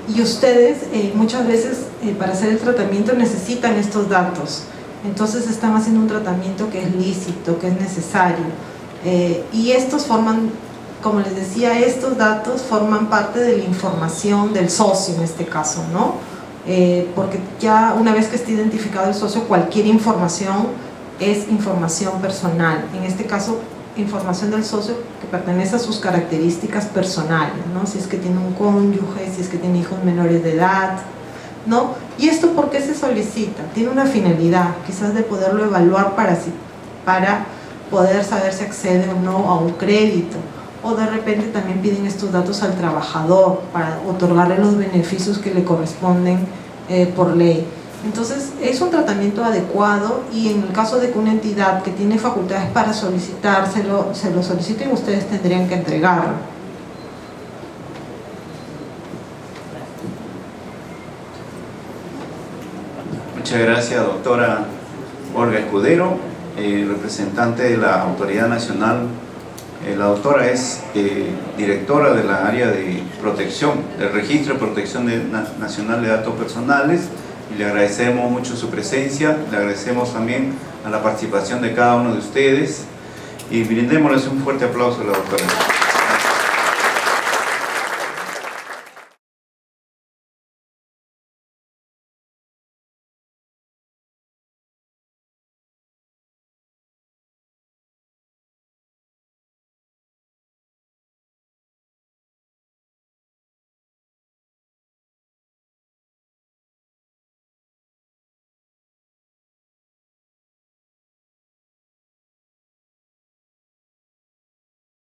Y ustedes muchas veces para hacer el tratamiento necesitan estos datos, entonces están haciendo un tratamiento que es lícito, que es necesario, y estos forman, como les decía, estos datos forman parte de la información del socio en este caso, ¿no? Porque ya una vez que esté identificado el socio, cualquier información es información personal, en este caso información del socio que pertenece a sus características personales, ¿no? Si es que tiene un cónyuge, si es que tiene hijos menores de edad, ¿no? ¿Y esto por qué se solicita? Tiene una finalidad, quizás de poderlo evaluar para poder saber si accede o no a un crédito, o de repente también piden estos datos al trabajador para otorgarle los beneficios que le corresponden por ley. Entonces es un tratamiento adecuado, y en el caso de que una entidad que tiene facultades para solicitárselo, se lo soliciten, ustedes tendrían que entregarlo. Muchas gracias, doctora Olga Escudero, representante de la Autoridad Nacional. La doctora es directora de la área de protección, del Registro de Protección Nacional de Datos Personales, y le agradecemos mucho su presencia, le agradecemos también a la participación de cada uno de ustedes, y brindémosles un fuerte aplauso a la doctora.